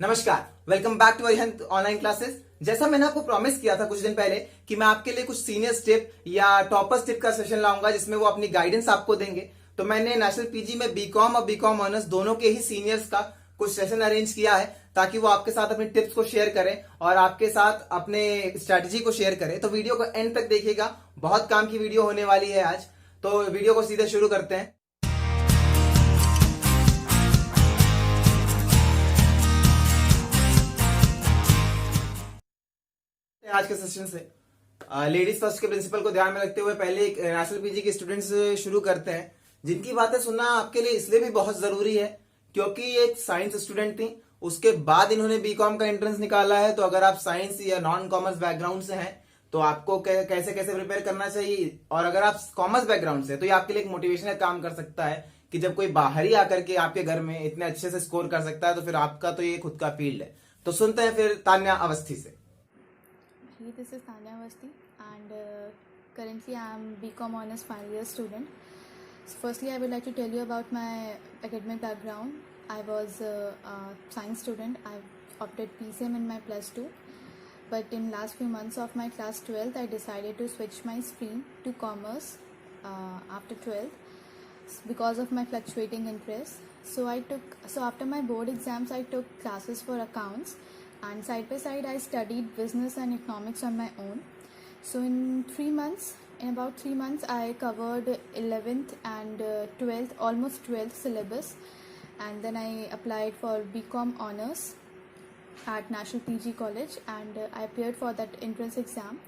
नमस्कार, welcome back to Arihant online classes. जैसा मैंने आपको प्रॉमिस किया था कुछ दिन पहले कि मैं आपके लिए कुछ सीनियर स्टेप या टॉपर स्टेप का सेशन लाऊंगा जिसमें वो अपनी गाइडेंस आपको देंगे। तो मैंने नेशनल पीजी में बीकॉम और बीकॉम ऑनर्स दोनों के ही सीनियर्स का कुछ सेशन अरेंज किया है ताकि वो आपके साथ अपनी टिप्स को शेयर करें और आपके साथ अपने स्ट्रैटेजी को शेयर करें। तो वीडियो को एंड तक देखिएगा, बहुत काम की वीडियो होने वाली है आज। तो वीडियो को सीधे शुरू करते हैं। आज के सेशन से लेडीज फर्स्ट के प्रिंसिपल को ध्यान में रखते हुए पहले एक नेशनल पीजी के स्टूडेंट से शुरू करते हैं, जिनकी बातें सुनना आपके लिए इसलिए भी बहुत जरूरी है क्योंकि ये एक साइंस स्टूडेंट थी। उसके बाद इन्होंने बीकॉम का एंट्रेंस निकाला है। तो अगर आप साइंस या नॉन कॉमर्स बैकग्राउंड से हैं तो आपको कैसे कैसे प्रिपेयर करना चाहिए, और अगर आप कॉमर्स बैकग्राउंड से तो ये आपके लिए एक मोटिवेशन का काम कर सकता है कि जब कोई बाहर ही आकर के आपके घर में इतने अच्छे से स्कोर कर सकता है तो फिर आपका तो ये खुद का फील्ड है। तो सुनते हैं फिर तान्या अवस्थी से। Hey, this is Tanya Avasti, and currently I am BCom Honors final year student. So firstly, I would like to tell you about my academic background. I was a science student. I opted PCM in my plus 2, but in last few months of my class 12th, I decided to switch my stream to commerce after 12th because of my fluctuating interest. So after my board exams, I took classes for accounts, and side by side I studied business and economics on my own. So in about 3 months I covered 11th and 12th, almost 12th syllabus, and then I applied for BCom honors at National PG College, and I appeared for that entrance exam.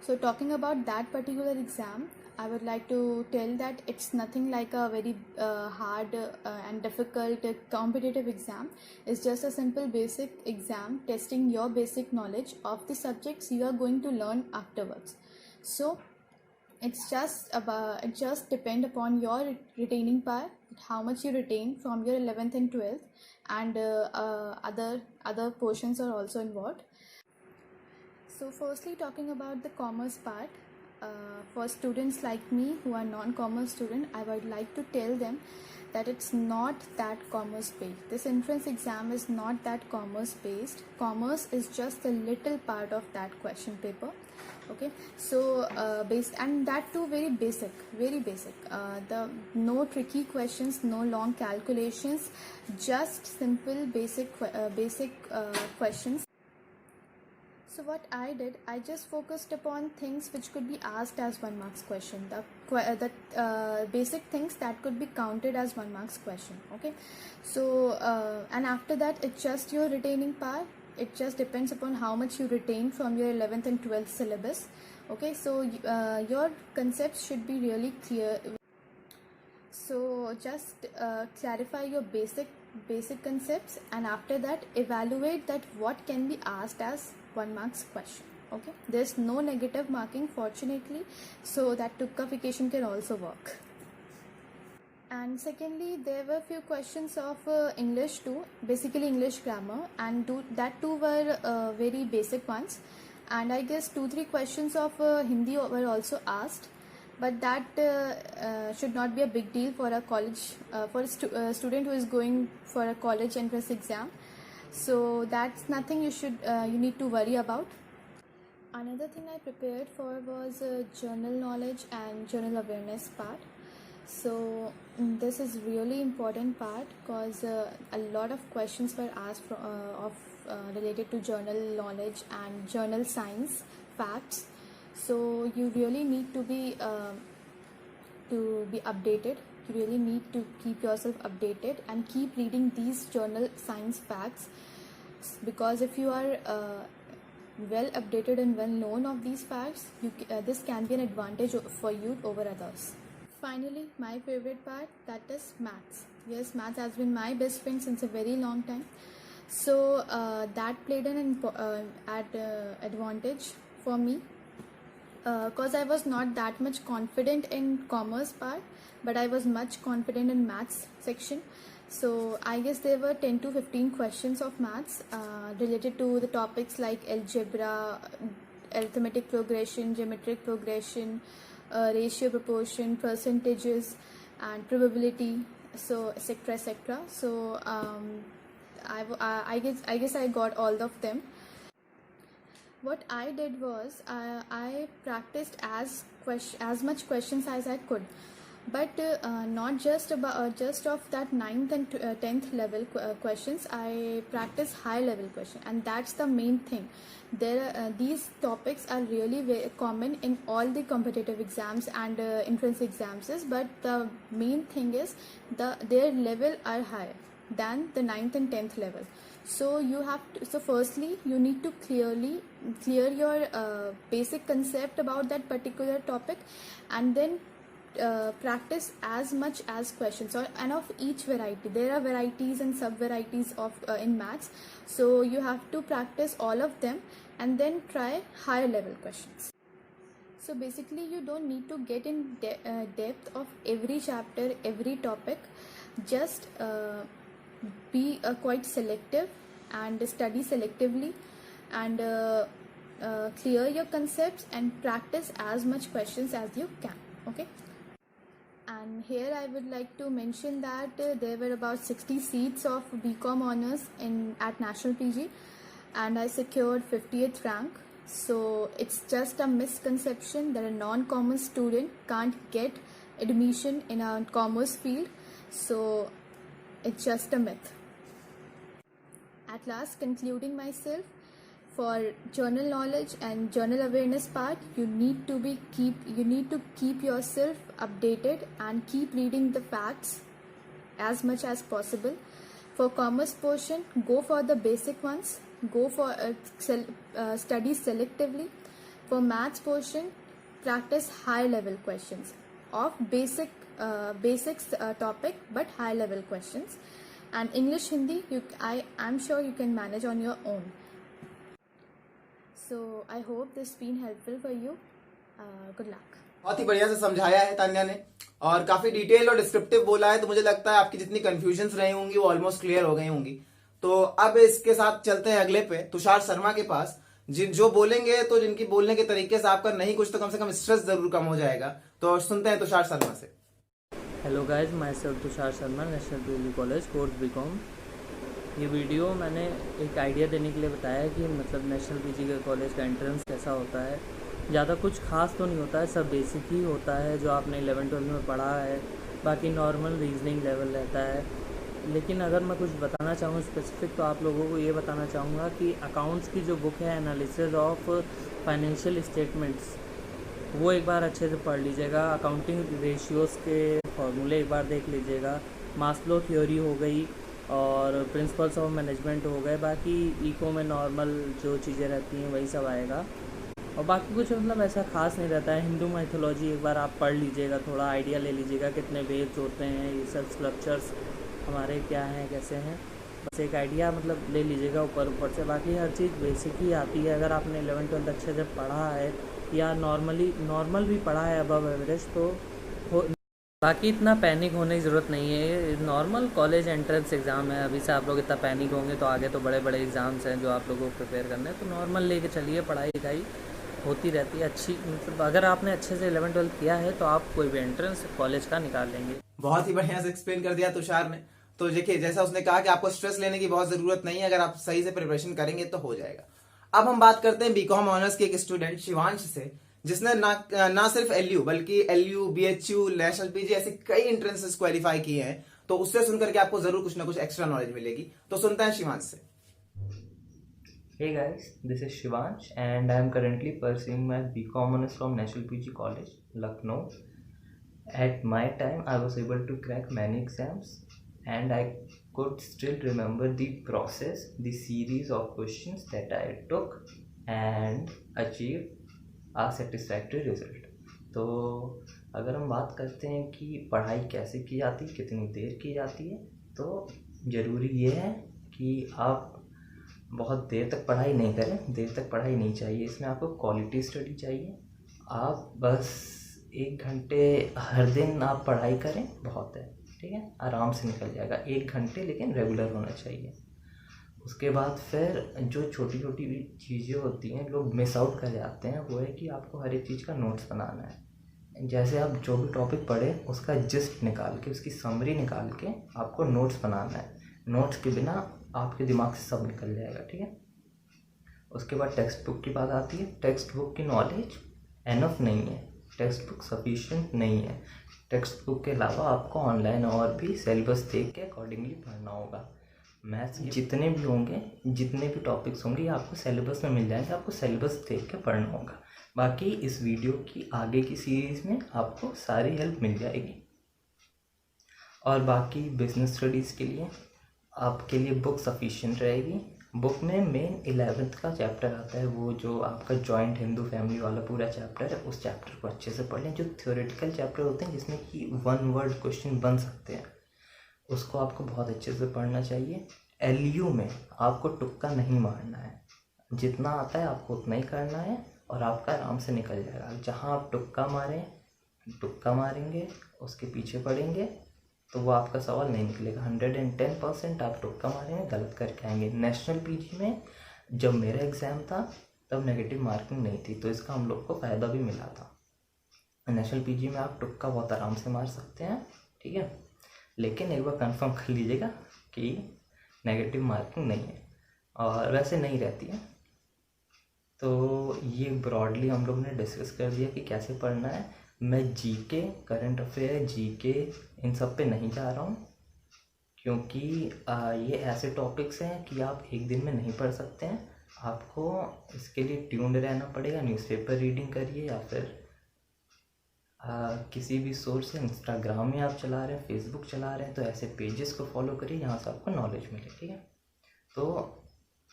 So talking about that particular exam, I would like to tell that it's nothing like a very hard and difficult competitive exam. It's just a simple basic exam testing your basic knowledge of the subjects you are going to learn afterwards. So it just depend upon your retaining power, how much you retain from your 11th and 12th, and other portions are also involved. So firstly, talking about the commerce part, for students like me who are non-commerce student, I would like to tell them that it's not that commerce based. This entrance exam is not that commerce based. Commerce is just a little part of that question paper. Okay, so based, and that too very basic. The no tricky questions, no long calculations, just simple basic questions. So what I did, I just focused upon things which could be asked as 1 marks question, the basic things that could be counted as 1 marks question. Okay, so and after that it's just your retaining power. It just depends upon how much you retain from your 11th and 12th syllabus. Okay, so your concepts should be really clear. So just clarify your basic concepts, and after that evaluate that what can be asked as 1 marks question. Okay, there's no negative marking fortunately, so that tukification can also work. And secondly, there were few questions of English too, basically English grammar, and that too were very basic ones, and I guess 2-3 questions of Hindi were also asked, but that should not be a big deal for a college for a student who is going for a college entrance exam. So that's nothing you need to worry about. Another thing I prepared for was journal knowledge and journal awareness part. So this is really important part because a lot of questions were asked related to journal knowledge and journal science facts. So you really need to be updated. You really need to keep yourself updated and keep reading these journal science facts, because if you are well updated and well known of these facts, this can be an advantage for you over others. Finally, my favorite part, that is maths. Yes, maths has been my best friend since a very long time. So that played an advantage for me, because I was not that much confident in commerce part, but I was much confident in maths section. So I guess there were 10 to 15 questions of maths related to the topics like algebra, arithmetic progression, geometric progression, ratio, proportion, percentages, and probability, so etc. So I guess I got all of them. What I did was I practiced as much questions as I could, but not just about just of that ninth and 10th level questions. I practice high level question, and that's the main thing. These topics are really very common in all the competitive exams and entrance exams, but the main thing is their level are higher than the ninth and 10th level. So firstly you need to clear your basic concept about that particular topic, and then practice as much as questions and of each variety. There are varieties and sub varieties of in maths, so you have to practice all of them and then try higher level questions. So basically you don't need to get in depth of every chapter, every topic. Just be quite selective and study selectively, and clear your concepts and practice as much questions as you can. Okay. And here I would like to mention that there were about 60 seats of BCom honors at National PG, and I secured 50th rank. So it's just a misconception that a non-commerce student can't get admission in a commerce field. So it's just a myth. At last, concluding myself, for journal knowledge and journal awareness part, you need to keep yourself updated and keep reading the facts as much as possible. For commerce portion, go for the basic ones. Go for study selectively. For maths portion, practice high level questions of basics topic, but high level questions. And English, Hindi, I am sure you can manage on your own. So I hope this been helpful for you. Good luck. बहुत ही बढ़िया से समझाया है तान्या ने, और काफी detail और descriptive बोला है, तो मुझे लगता है आपकी जितनी कंफ्यूजन्स रही होंगी वो ऑलमोस्ट क्लियर हो गई होंगी। तो अब इसके साथ चलते हैं अगले पे, तुषार शर्मा के पास, जो बोलेंगे तो जिनकी बोलने के तरीके से आपका नहीं कुछ तो कम से कम स्ट्रेस जरूर कम हो जाएगा। तो सुनते हैं तुषार शर्मा से। Hello guys, myself Tushar Sharma, national PG college, course BCom. ये वीडियो मैंने एक आइडिया देने के लिए बताया कि मतलब नेशनल पीजी के कॉलेज का एंट्रेंस कैसा होता है। ज़्यादा कुछ खास तो नहीं होता है, सब बेसिक ही होता है जो आपने 11-12 में पढ़ा है, बाकी नॉर्मल रीजनिंग लेवल रहता है। लेकिन अगर मैं कुछ बताना चाहूँ स्पेसिफिक, तो आप लोगों को ये बताना चाहूँगा कि अकाउंट्स की जो बुक है एनालिसिस ऑफ फाइनेंशियल स्टेटमेंट्स, वो एक बार अच्छे से पढ़ लीजिएगा। अकाउंटिंग रेशियोज़ के फॉर्मूले एक बार देख लीजिएगा। मास्लो थ्योरी हो गई और प्रिंसिपल्स ऑफ मैनेजमेंट हो गए। बाकी इको में नॉर्मल जो चीज़ें रहती हैं वही सब आएगा, और बाकी कुछ मतलब ऐसा खास नहीं रहता है। हिंदू माइथोलॉजी एक बार आप पढ़ लीजिएगा, थोड़ा आइडिया ले लीजिएगा कितने वेद्स होते हैं, ये सब स्कल्पचर्स हमारे क्या हैं, कैसे हैं, बस एक आइडिया मतलब ले लीजिएगा ऊपर से। बाकी हर चीज़ बेसिक ही आती है। अगर आपने 11-12 अच्छे से पढ़ा है या नॉर्मल भी पढ़ा है अबव एवरेज, तो बाकी इतना पैनिक होने की ज़रूरत नहीं है। नॉर्मल कॉलेज एंट्रेंस एग्ज़ाम है, अभी से आप लोग इतना पैनिक होंगे तो आगे तो बड़े बड़े एग्ज़ाम्स हैं जो आप लोगों को प्रिपेयर करने हैं। तो नॉर्मल लेके चलिए, पढ़ाई लिखाई होती रहती है अच्छी। मतलब अगर आपने अच्छे से 11-12 किया है तो आप कोई भी एंट्रेंस कॉलेज का निकाल लेंगे। बहुत ही बढ़िया से एक्सप्लेन कर दिया तुषार ने। तो देखिए, जैसा उसने कहा कि आपको स्ट्रेस लेने की बहुत जरूरत नहीं है, अगर आप सही से प्रिपरेशन करेंगे तो हो जाएगा। अब हम बात करते हैं बीकॉम ऑनर्स के एक स्टूडेंट शिवांश से, जिसने ना सिर्फ एलयू बल्कि एलयू, बीएचयू, नेशनल पीजी ऐसे कई एंट्रेंसेस क्वालिफाई किए हैं। तो उससे सुनकर के आपको जरूर कुछ ना कुछ एक्स्ट्रा नॉलेज मिलेगी। तो सुनते हैं शिवांश से। Hey guys, this is Shivansh and I am currently pursuing my BCom honors from National PG College, Lucknow. At my time, I was able to crack many exams and I could still remember the process, the series of questions that I took and achieved a satisfactory result. तो अगर हम बात करते हैं कि पढ़ाई कैसे की जाती है, कितनी देर की जाती है, तो ज़रूरी ये है कि आप बहुत देर तक पढ़ाई नहीं करें। देर तक पढ़ाई नहीं चाहिए, इसमें आपको क्वालिटी स्टडी चाहिए। आप बस 1 घंटे हर दिन आप पढ़ाई करें, बहुत है, ठीक है, आराम से निकल जाएगा 1 घंटे, लेकिन रेगुलर होना चाहिए। उसके बाद फिर जो छोटी छोटी चीज़ें होती हैं लोग मिस आउट कर जाते हैं, वो है कि आपको हर एक चीज़ का नोट्स बनाना है। जैसे आप जो भी टॉपिक पढ़े उसका जिस्ट निकाल के, उसकी समरी निकाल के आपको नोट्स बनाना है। नोट्स के बिना आपके दिमाग से सब निकल जाएगा, ठीक है। उसके बाद टेक्स्ट बुक की बात आती है। टेक्स्ट बुक की नॉलेज एनफ नहीं है, टेक्स्ट बुक सफिशिएंट नहीं है। टेक्स्ट बुक के अलावा आपको ऑनलाइन और भी सिलेबस देख के अकॉर्डिंगली पढ़ना होगा। मैथ्स जितने भी होंगे, जितने भी टॉपिक्स होंगे, ये आपको सिलेबस में मिल जाएंगे, आपको सिलेबस देख के पढ़ना होगा। बाकी इस वीडियो की आगे की सीरीज़ में आपको सारी हेल्प मिल जाएगी। और बाकी बिजनेस स्टडीज़ के लिए आपके लिए बुक सफिशिएंट रहेगी। बुक में मेन 11th का चैप्टर आता है, वो जो आपका जॉइंट हिंदू फैमिली वाला पूरा चैप्टर है, उस चैप्टर को अच्छे से पढ़ लें। जो थ्योरेटिकल चैप्टर होते हैं जिसमें कि 1 वर्ड क्वेश्चन बन सकते हैं, उसको आपको बहुत अच्छे से पढ़ना चाहिए। LU में आपको तुक्का नहीं मारना है, जितना आता है आपको उतना ही करना है और आपका आराम से निकल जाएगा। जहाँ आप तुक्का मारेंगे, उसके पीछे पढ़ेंगे, तो वो आपका सवाल नहीं निकलेगा। 110% आप तुक्का मारेंगे, गलत करके आएंगे। नेशनल PG में जब मेरा एग्ज़ाम था तब नेगेटिव मार्किंग नहीं थी, तो इसका हम लोग को फ़ायदा भी मिला था। नेशनल PG में आप तुक्का बहुत आराम से मार सकते हैं, ठीक है। लेकिन एक बार कंफर्म कर लीजिएगा कि नेगेटिव मार्किंग नहीं है, और वैसे नहीं रहती है। तो ये ब्रॉडली हम लोग ने डिस्कस कर दिया कि कैसे पढ़ना है। मैं GK, करंट अफेयर, GK इन सब पे नहीं जा रहा हूँ, क्योंकि ये ऐसे टॉपिक्स हैं कि आप एक दिन में नहीं पढ़ सकते हैं। आपको इसके लिए ट्यून्ड रहना पड़ेगा। न्यूज़पेपर रीडिंग करिए, या फिर किसी भी सोर्स से, इंस्टाग्राम में आप चला रहे हैं, फेसबुक चला रहे हैं, तो ऐसे पेजेस को फॉलो करिए, यहाँ से आपको नॉलेज मिले, ठीक है। तो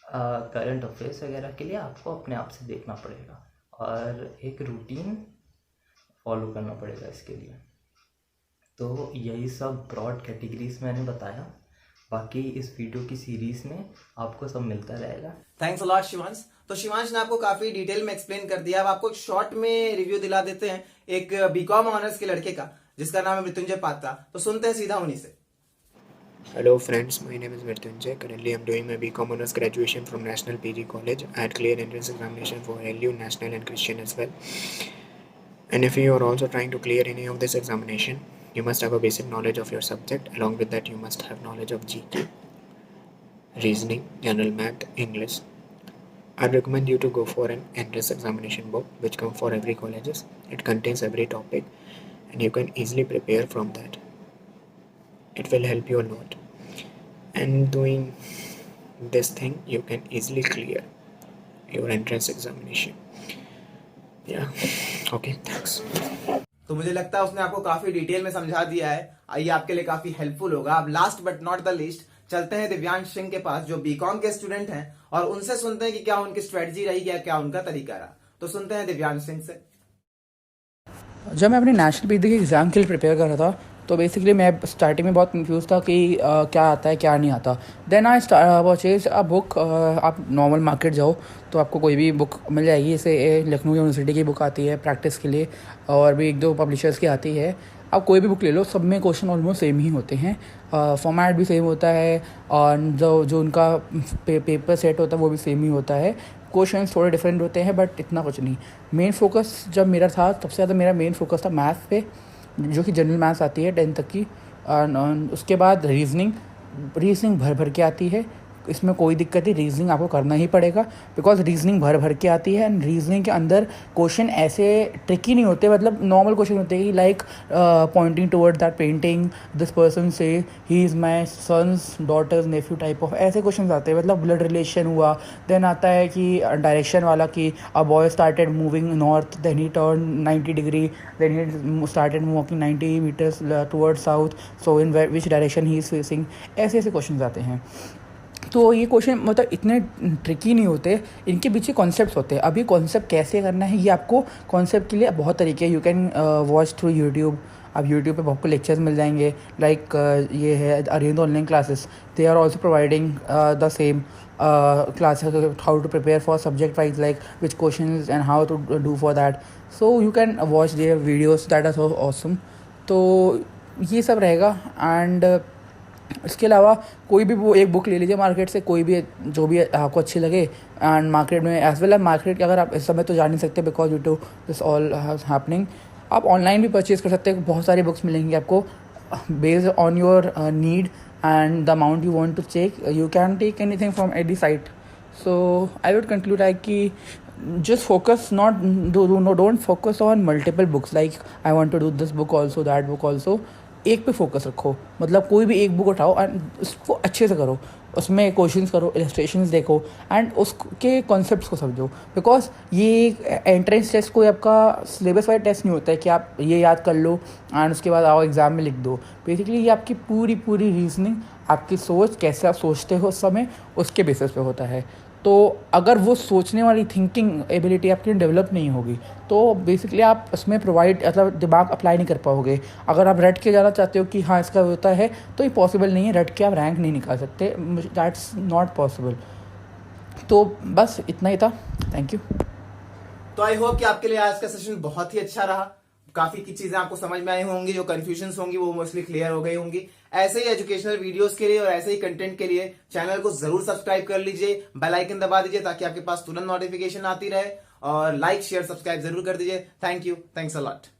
करंट अफेयर्स वगैरह के लिए आपको अपने आप से देखना पड़ेगा और एक रूटीन फॉलो करना पड़ेगा इसके लिए। तो यही सब ब्रॉड कैटेगरीज मैंने बताया। बाकी इस वीडियो की सीरीज़ में आपको सब मिलता रहेगा। Thanks a lot Shivansh. तो शिवांश ने आपको काफी डिटेल में एक्सप्लेन कर दिया। अब आपको एक शॉर्ट में रिव्यू दिला देते हैं एक BCom ऑनर्स के लड़के का, जिसका नाम है मृत्युंजय पात्रा। तो सुनते हैं सीधा उन्हीं से। Hello friends, my name is Mrityunjay. Currently I'm doing my BCom Honors graduation from National PG College. I had cleared entrance examination for LU, National and Christian as well. And if you are also trying to clear any of this examination, you must have a basic knowledge of your subject. Along with that, you must have knowledge of GK, reasoning, general math, English. I recommend you to go for an entrance examination book which comes for every colleges. It contains every topic and you can easily prepare from that. It will help you a lot, and doing this thing you can easily clear your entrance examination. Yeah, okay, thanks. तो मुझे लगता है उसने आपको काफी detail में समझा दिया है, ये आपके लिए काफी हेल्पफुल होगा। अब last but not the least चलते हैं दिव्यांश सिंह के पास, जो BCom के स्टूडेंट हैं, और उनसे सुनते हैं कि क्या उनकी स्ट्रेटजी रही, क्या उनका तरीका रहा। तो सुनते हैं दिव्यांश सिंह से। जब मैं अपने नेशनल PG के एग्ज़ाम के लिए प्रिपेयर कर रहा था, तो बेसिकली मैं स्टार्टिंग में बहुत कंफ्यूज था कि क्या आता है क्या नहीं आता। Then I purchase a book. आप नॉर्मल मार्केट जाओ तो आपको कोई भी बुक मिल जाएगी। जैसे लखनऊ यूनिवर्सिटी की बुक आती है प्रैक्टिस के लिए, और भी 1-2 पब्लिशर्स की आती है। आप कोई भी बुक ले लो, सब में क्वेश्चन ऑलमोस्ट सेम ही होते हैं, फॉर्मेट भी सेम होता है, और जो उनका पेपर सेट होता है वो भी सेम ही होता है। क्वेश्चंस थोड़े डिफरेंट होते हैं, बट इतना कुछ नहीं। मेन फोकस जब मेरा था, सबसे ज़्यादा मेरा मेन फोकस था मैथ्स पे, जो कि जनरल मैथ्स आती है 10th तक की। उसके बाद रीजनिंग भर के आती है। इसमें कोई दिक्कत नहीं, रीजनिंग आपको करना ही पड़ेगा, बिकॉज रीजनिंग भर के आती है। एंड रीजनिंग के अंदर क्वेश्चन ऐसे ट्रिकी नहीं होते, मतलब नॉर्मल क्वेश्चन होते हैं, like pointing toward that painting, this person says he is my son's daughter's nephew type of ऐसे क्वेश्चन आते हैं, मतलब ब्लड रिलेशन हुआ। देन आता है कि डायरेक्शन वाला, कि a boy started moving north, then he turn 90 degree, then he started walking 90 meters toward south, so in which direction he is facing. ऐसे क्वेश्चन आते हैं। तो ये क्वेश्चन मतलब इतने ट्रिकी नहीं होते, इनके पीछे कॉन्सेप्ट्स होते हैं। अभी कॉन्सेप्ट कैसे करना है, ये आपको कॉन्सेप्ट के लिए बहुत तरीके हैं। You can watch through YouTube. आप यूट्यूब पे आपको लेक्चर्स मिल जाएंगे, लाइक ये है arrange online classes, they are also providing the same classes, how to prepare for subject wise, like which questions and how to do for that. So you can watch their videos, that are so awesome. तो ये सब रहेगा. And इसके अलावा कोई भी वो एक बुक ले लीजिए मार्केट से, कोई भी जो भी आपको अच्छी लगे. एंड मार्केट में एज वेल एज मार्केट, अगर आप इस समय तो जा नहीं सकते because you to this all happening, आप ऑनलाइन भी परचेज़ कर सकते हैं. बहुत सारी बुक्स मिलेंगी आपको based on your need and the amount you want to take, you can take anything from any site. So I would conclude like कि just focus, don't focus on multiple books like I want to do this book also, that book also. एक पे focus रखो, मतलब कोई भी एक book उठाओ and उसको अच्छे से करो, उसमें क्वेश्चंस करो, इलस्ट्रेशंस देखो एंड उसके कॉन्सेप्ट्स को समझो. बिकॉज ये एंट्रेंस टेस्ट कोई आपका सिलेबस वाइज टेस्ट नहीं होता है कि आप ये याद कर लो एंड उसके बाद आओ एग्ज़ाम में लिख दो. बेसिकली ये आपकी पूरी रीजनिंग, आपकी सोच, कैसे आप सोचते हो उस समय, उसके बेसिस पे होता है. तो अगर वो सोचने वाली थिंकिंग एबिलिटी आपकी डेवलप नहीं होगी तो बेसिकली आप उसमें प्रोवाइड मतलब दिमाग अप्लाई नहीं कर पाओगे. अगर आप रट के जाना चाहते हो कि हाँ इसका होता है तो ये पॉसिबल नहीं है, रट के आप रैंक नहीं निकाल सकते, दैट्स नॉट पॉसिबल. तो बस इतना ही था. Thank you. तो आई होप कि आपके लिए आज का सेशन बहुत ही अच्छा रहा. काफी की चीजें आपको समझ में आई होंगी, जो कंफ्यूजन्स होंगी वो मोस्टली क्लियर हो गई होंगी. ऐसे ही एजुकेशनल वीडियोस के लिए और ऐसे ही कंटेंट के लिए चैनल को जरूर सब्सक्राइब कर लीजिए, बेल आइकन दबा दीजिए ताकि आपके पास तुरंत नोटिफिकेशन आती रहे, और लाइक शेयर सब्सक्राइब जरूर कर दीजिए. Thank you. Thanks a lot.